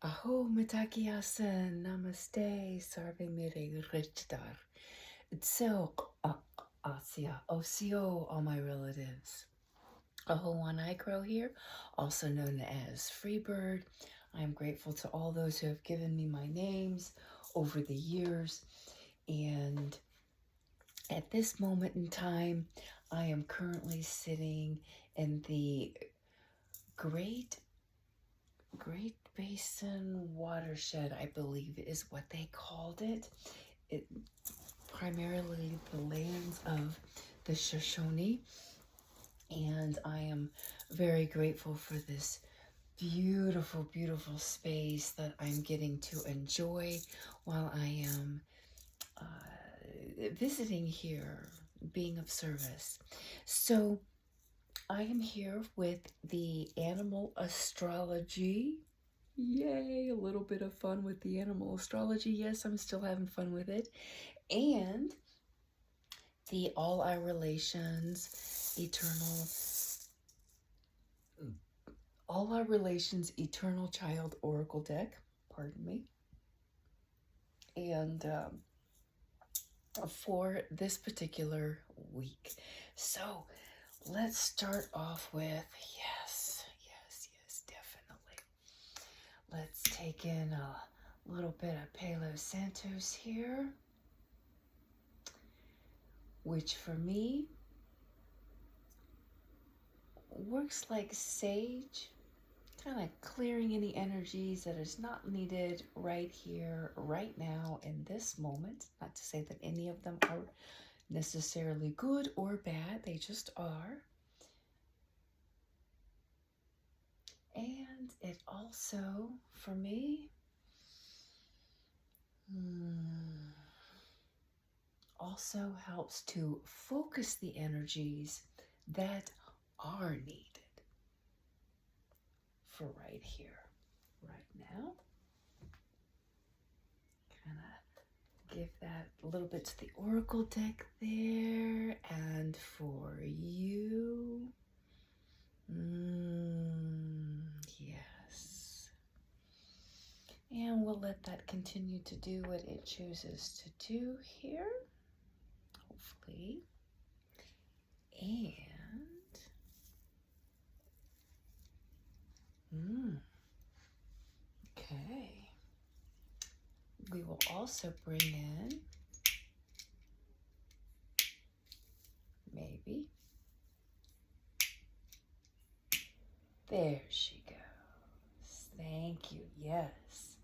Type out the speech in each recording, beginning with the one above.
Aho mitakiasen, namaste, sarve mire richtar. Tseo asia, osio, all my relatives. Ahowan ICrow here, also known as Freebird. I am grateful to all those who have given me my names over the years. And at this moment in time, I am currently sitting in the Great Basin watershed, I believe is what they called it. It primarily the lands of the Shoshone, and I am very grateful for this beautiful, beautiful space that I'm getting to enjoy while I am visiting here, being of service. So I am here with the animal astrology. Yay, a little bit of fun with the animal astrology. Yes, I'm still having fun with it. And the All Our Relations Eternal Child Oracle deck. Pardon me. And for this particular week. So let's start off with, yes, definitely. Let's take in a little bit of Palo Santos here, which for me works like sage, kind of clearing any energies that is not needed right here, right now, in this moment. Not to say that any of them are necessarily good or bad, they just are. And it also, for me, also helps to focus the energies that are needed for right here, right now. Kind of give that a little bit to the Oracle deck there. And for you, yes. And we'll let that continue to do what it chooses to do here, hopefully. And okay. We will also bring in, maybe. There she goes. Thank you. Yes.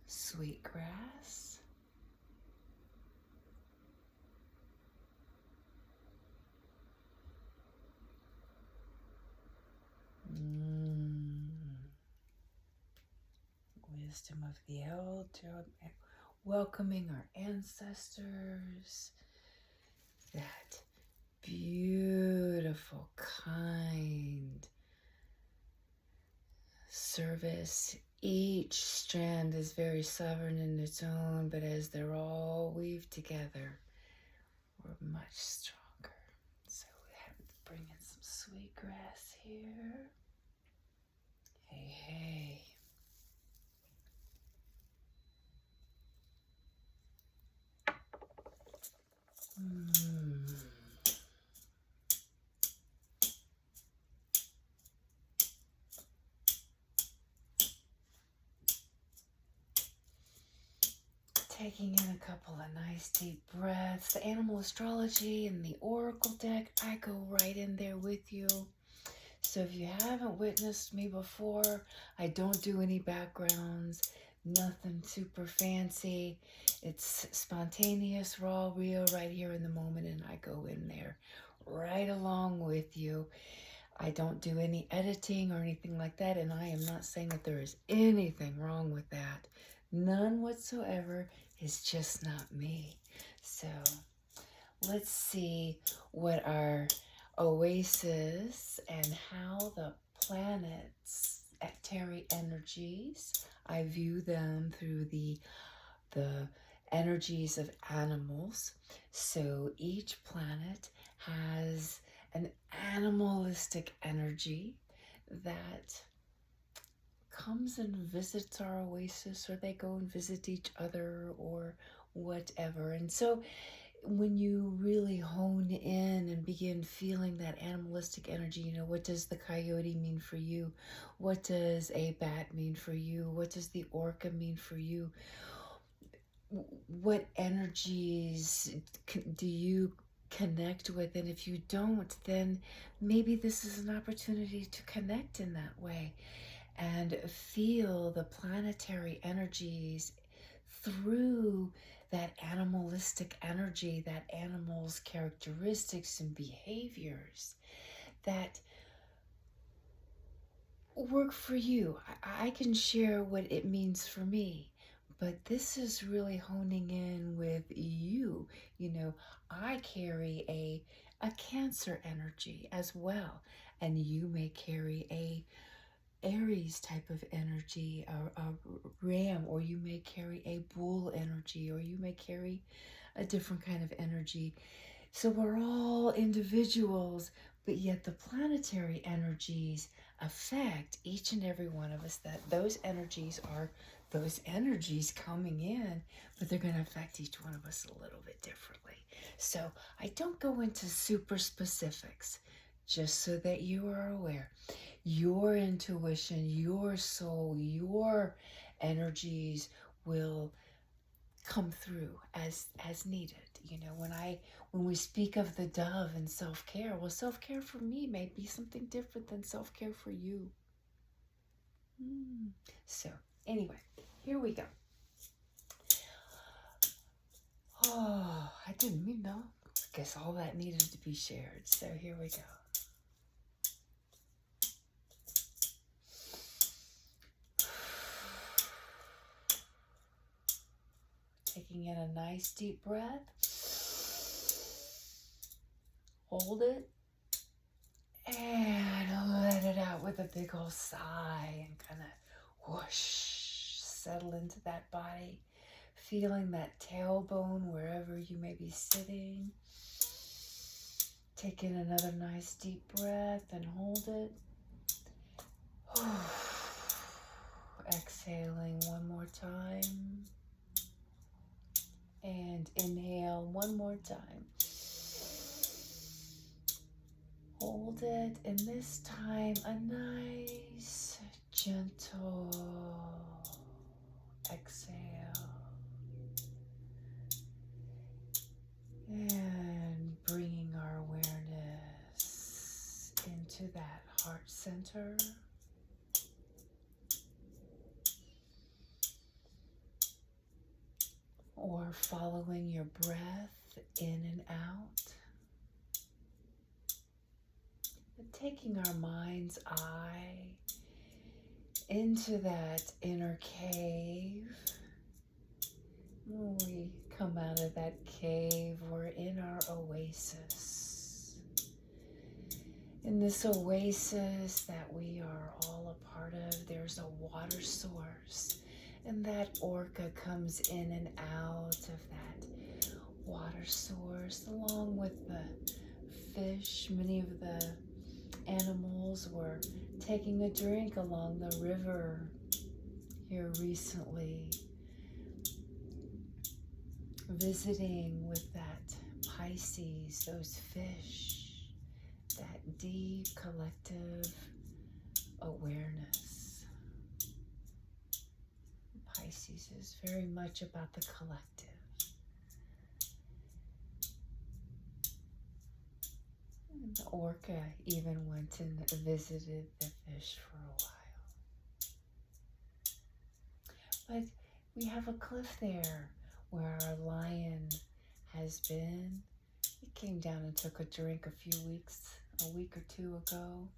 Sweetgrass. Wisdom of the elder, welcoming our ancestors. That beautiful, kind service. Each strand is very sovereign in its own, but as they're all weaved together, we're much stronger. So we have to bring in some sweetgrass here. Hey, hey. Taking in a couple of nice deep breaths. The animal astrology and the oracle deck, I go right in there with you. So if you haven't witnessed me before, I don't do any backgrounds, nothing super fancy. It's spontaneous, raw, real, right here in the moment, and I go in there right along with you. I don't do any editing or anything like that, and I am not saying that there is anything wrong with that. None whatsoever. It's just not me. So let's see what our oasis and how the planets, ectary energies, I view them through the energies of animals. So each planet has an animalistic energy that comes and visits our oasis, or they go and visit each other or whatever. And so when you really hone in and begin feeling that animalistic energy, you know, what does the coyote mean for you? What does a bat mean for you? What does the orca mean for you? What energies do you connect with? And if you don't, then maybe this is an opportunity to connect in that way and feel the planetary energies through that animalistic energy, that animal's characteristics and behaviors that work for you. I can share what it means for me, but this is really honing in with you. You know, I carry a Cancer energy as well, and you may carry a Aries type of energy, a ram, or you may carry a bull energy, or you may carry a different kind of energy. So we're all individuals, but yet the planetary energies affect each and every one of us. That those energies are those energies coming in, but they're going to affect each one of us a little bit differently. So I don't go into super specifics, just so that you are aware. Your intuition, your soul, your energies will come through as needed. You know, when we speak of the dove and self-care, well, self-care for me may be something different than self-care for you. So anyway, here we go. Oh, I didn't mean, no. I guess all that needed to be shared. So here we go. Taking in a nice deep breath. Hold it. And let it out with a big old sigh and kind of whoosh, settle into that body. Feeling that tailbone wherever you may be sitting. Take in another nice deep breath and hold it. Exhaling one more time. And inhale one more time. Hold it, and this time a nice, gentle exhale. And bringing our awareness into that heart center. Or following your breath in and out. But taking our mind's eye into that inner cave. When we come out of that cave, we're in our oasis. In this oasis that we are all a part of, there's a water source. And that orca comes in and out of that water source, along with the fish. Many of the animals were taking a drink along the river here recently, visiting with that Pisces, those fish, that deep collective awareness. Pisces is very much about the collective. And the orca even went and visited the fish for a while. But we have a cliff there where our lion has been. He came down and took a drink a week or two ago.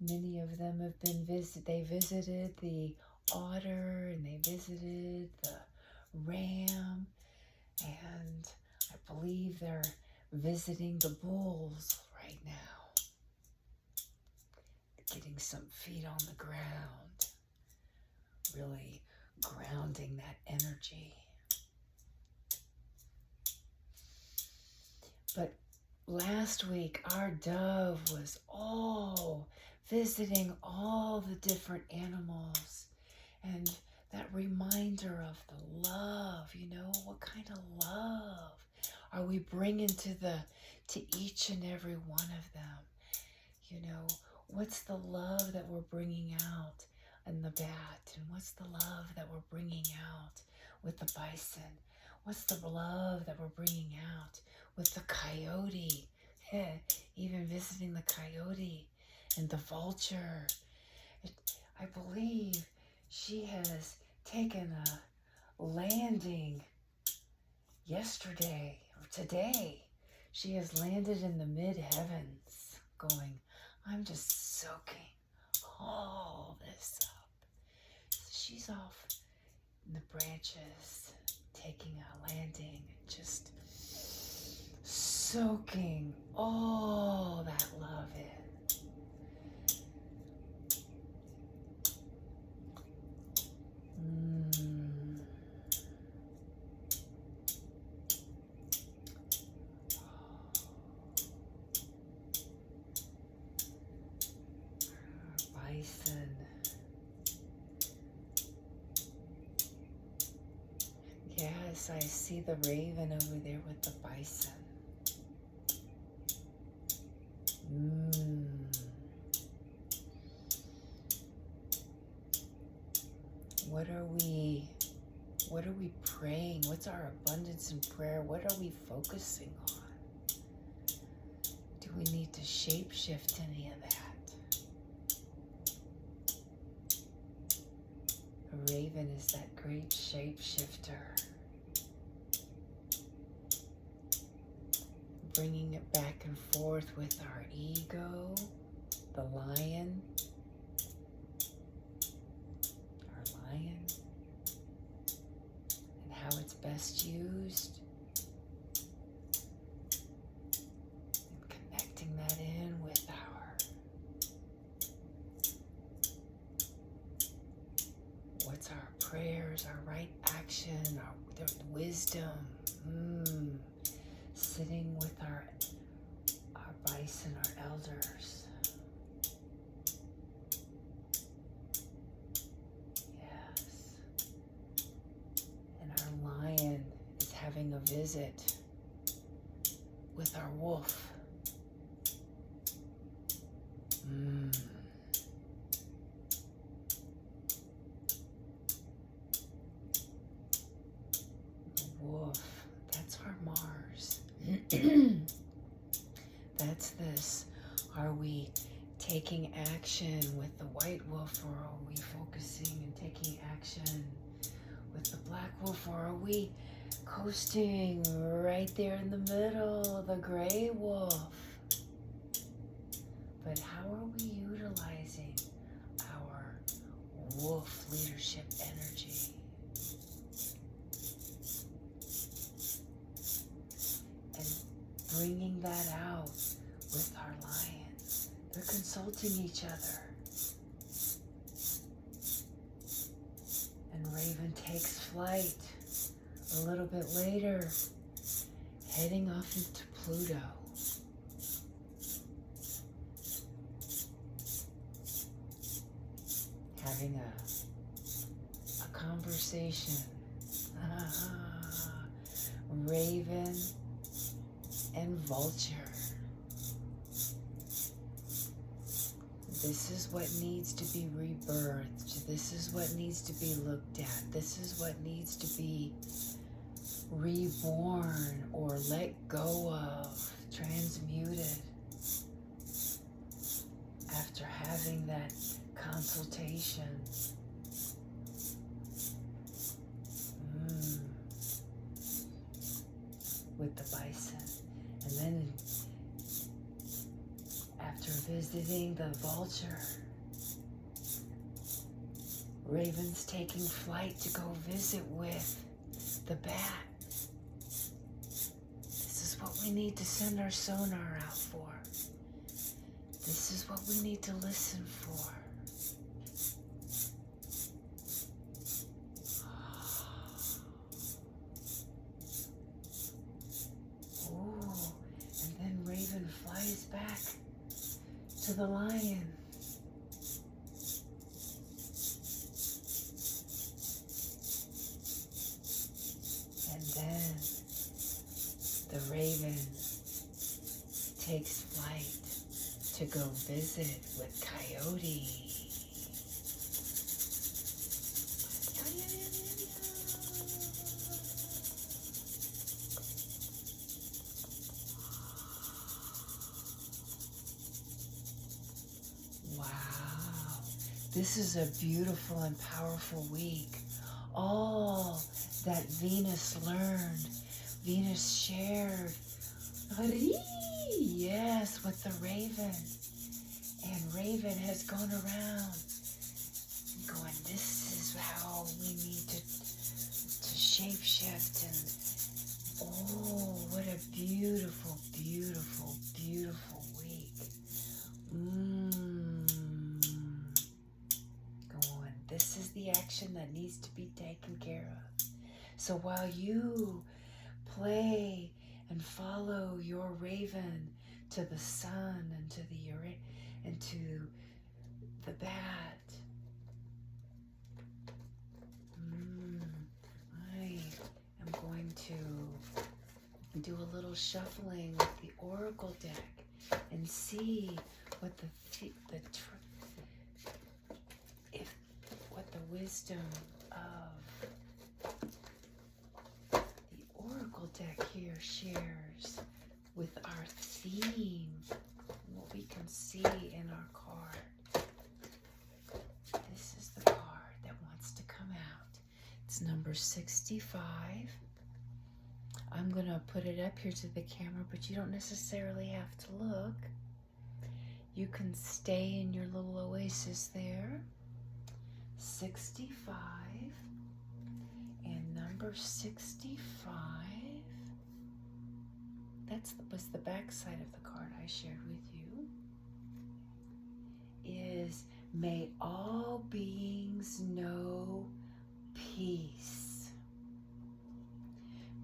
Many of them have been they visited the otter and they visited the ram, and I believe they're visiting the bulls right now. Getting some feet on the ground, really grounding that energy. But last week, our dove was all visiting all the different animals, and that reminder of the love, what kind of love are we bringing to each and every one of them? What's the love that we're bringing out in the bat, and what's the love that we're bringing out with the bison? What's the love that we're bringing out with the coyote? Even visiting the coyote and the vulture. I believe she has taken a landing yesterday or today. She has landed in the mid-heavens going, I'm just soaking all this up. So she's off in the branches, taking a landing and just soaking all that love in. Bison. Yes, I see the raven over there with the bison. What are we praying? What's our abundance in prayer? What are we focusing on? Do we need to shapeshift any of that? A raven is that great shapeshifter. Bringing it back and forth with our ego, the lion, and how it's best used, and connecting that in with what's our prayers, our right action, the wisdom, sitting with our bison, our elders. Yes. And our lion is having a visit with our wolf. Wolf, that's our Mars. That's this. Are we taking action with the white wolf, or are we focusing and taking action with the black wolf, or are we coasting right there in the middle, the gray wolf? But how are we utilizing our wolf leadership energy? Bringing that out with our lions. They're consulting each other. And Raven takes flight a little bit later, heading off into Pluto. Having a conversation. Raven and vulture. This is what needs to be rebirthed. This is what needs to be looked at. This is what needs to be reborn or let go of, transmuted after having that consultation. With the bison. And then after visiting the vulture, Raven's taking flight to go visit with the bat. This is what we need to send our sonar out for. This is what we need to listen for. Flies back to the lion. the raven takes flight to go visit with Coyote. Wow, this is a beautiful and powerful week. All that Venus learned, Venus shared, yes, with the raven. And Raven has gone around going, this is how we need to shapeshift. And oh, what a beautiful, beautiful, beautiful week. Go on. This is the action that needs to be taken care of. So while you play and follow your raven to the sun and to the and to the bat, I am going to do a little shuffling with the oracle deck and see what the wisdom of the oracle deck here shares with our theme, what we can see in our card. This is the card that wants to come out. It's number 65. I'm going to put it up here to the camera, but you don't necessarily have to look. You can stay in your little oasis there. 65 and number 65. Was the back side of the card I shared with you. Is may all beings know peace.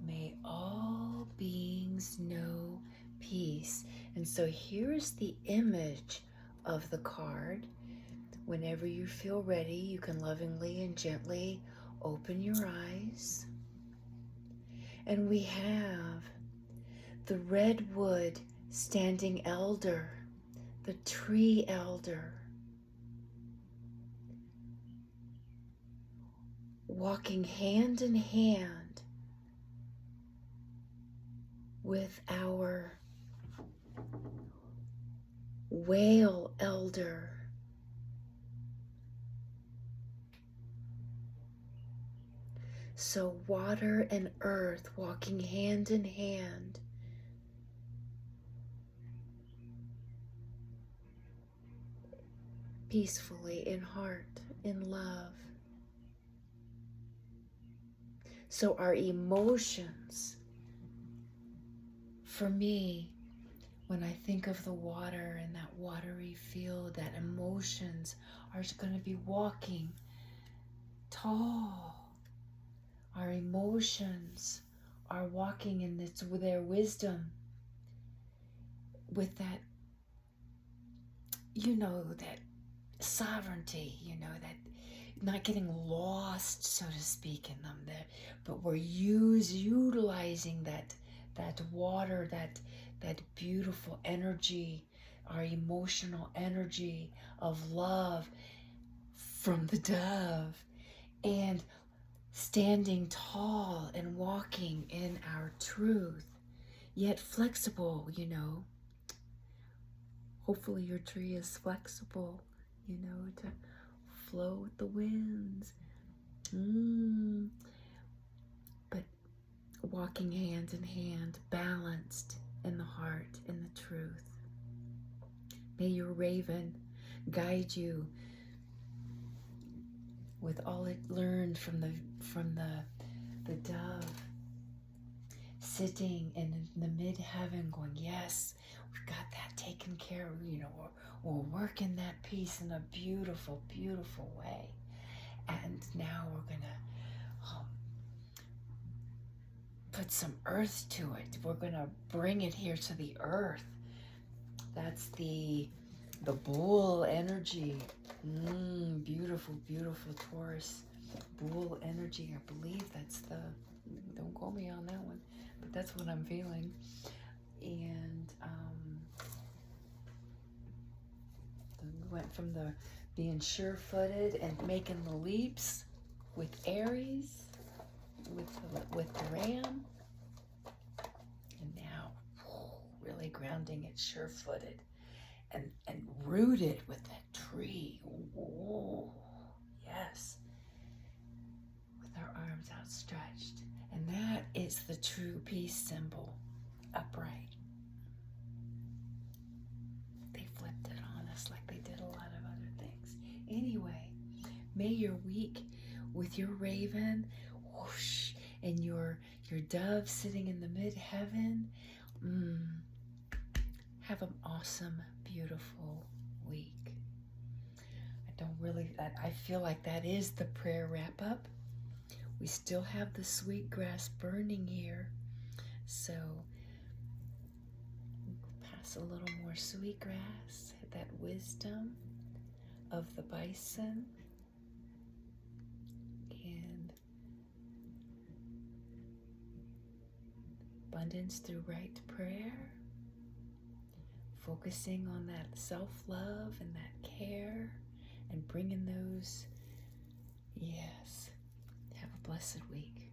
May all beings know peace. And so here's the image of the card. Whenever you feel ready, you can lovingly and gently open your eyes. And we have the redwood standing elder, the tree elder, walking hand in hand with our whale elder. So water and earth walking hand in hand. Peacefully in heart, in love. So our emotions, for me, when I think of the water and that watery field, that emotions are going to be walking tall. Our emotions are walking in this, with their wisdom, with that, that sovereignty, that not getting lost, so to speak, in them there, but we're utilizing that water, that beautiful energy, our emotional energy of love from the dove, and standing tall and walking in our truth, yet flexible, Hopefully your tree is flexible, to flow with the winds. But walking hand in hand, balanced in the heart, in the truth. May your raven guide you with all it learned from the dove, sitting in the mid-heaven going, yes, we've got that taken care of, we're working that piece in a beautiful, beautiful way. And now we're going to put some earth to it. We're going to bring it here to the earth. That's the bull energy. Beautiful, beautiful Taurus bull energy. I believe that's the, don't quote me on that one, but that's what I'm feeling. And we went from the being sure-footed and making the leaps with Aries, with the ram, and now really grounding it sure-footed and rooted with that tree. Ooh, yes, with our arms outstretched. And that is the true peace symbol, upright. They flipped it on us like they did a lot of other things. Anyway, may your week with your raven, whoosh, and your dove sitting in the mid-heaven, have an awesome, beautiful week. I feel like that is the prayer wrap-up. We still have the sweet grass burning here, so pass a little more sweet grass, that wisdom of the bison, and abundance through right prayer, focusing on that self-love and that care, and bringing those, yes. Have a blessed week.